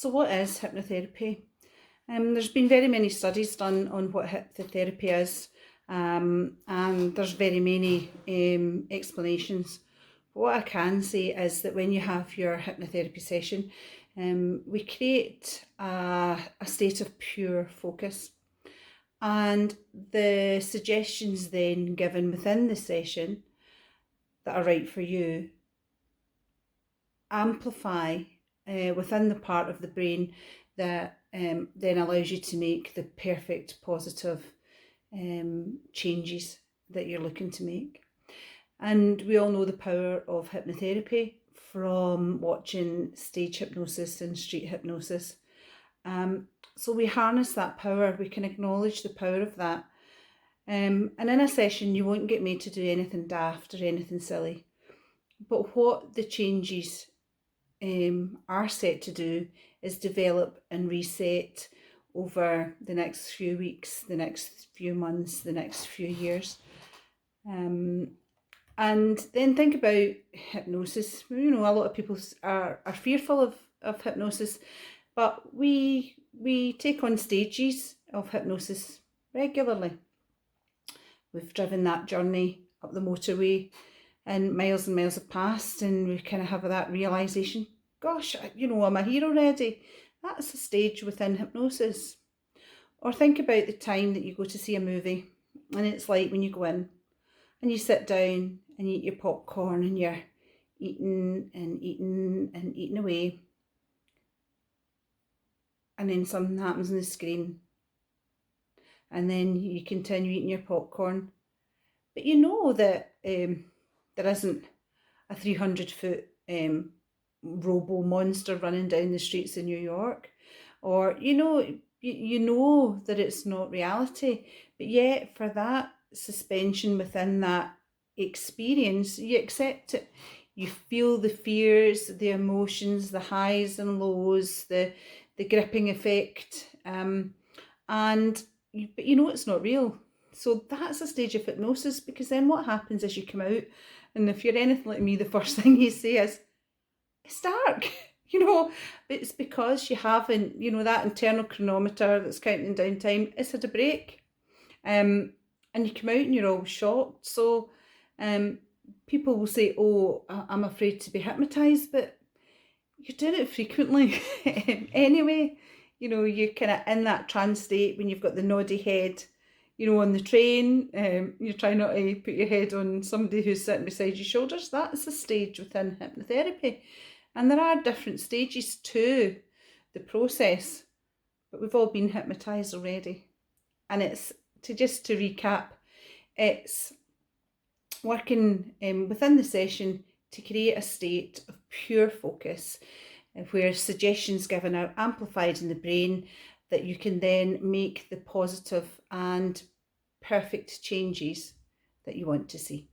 So what is hypnotherapy? There's been very many studies done on what hypnotherapy is, and there's very many explanations. But what I can say is that when you have your hypnotherapy session, we create a state of pure focus. And the suggestions then given within the session that are right for you amplify within the part of the brain that then allows you to make the perfect positive changes that you're looking to make. And we all know the power of hypnotherapy from watching stage hypnosis and street hypnosis. So we harness that power, we can acknowledge the power of that. And in a session, you won't get made to do anything daft or anything silly. But what the changes are set to do is develop and reset over the next few weeks, the next few months, the next few years. And then think about hypnosis. You know, a lot of people are fearful of hypnosis, but we take on stages of hypnosis regularly. We've driven that journey up the motorway and miles have passed, and we kind of have that realisation, gosh, you know, I'm a hero already. That's a stage within hypnosis. Or think about the time that you go to see a movie, and it's like when you go in and you sit down and you eat your popcorn and you're eating and eating and eating away, and then something happens on the screen, and then you continue eating your popcorn, but you know that there isn't a 300-foot robo monster running down the streets of New York, or you know that it's not reality, but yet for that suspension within that experience, you accept it. You feel the fears, the emotions, the highs and lows, the gripping effect, but you know it's not real. So that's a stage of hypnosis, because then what happens is you come out, and if you're anything like me, the first thing you say is, it's dark, you know, but it's because you haven't, you know, that internal chronometer that's counting down time, it's had a break. And you come out and you're all shocked. So people will say, oh, I'm afraid to be hypnotised, but you're doing it frequently anyway. You know, you're kind of in that trance state when you've got the noddy head, you know, on the train. You're trying not to put your head on somebody who's sitting beside your shoulders. That's a stage within hypnotherapy. And there are different stages to the process, but we've all been hypnotised already. And it's, to recap, it's working within the session to create a state of pure focus, where suggestions given are amplified in the brain that you can then make the positive and perfect changes that you want to see.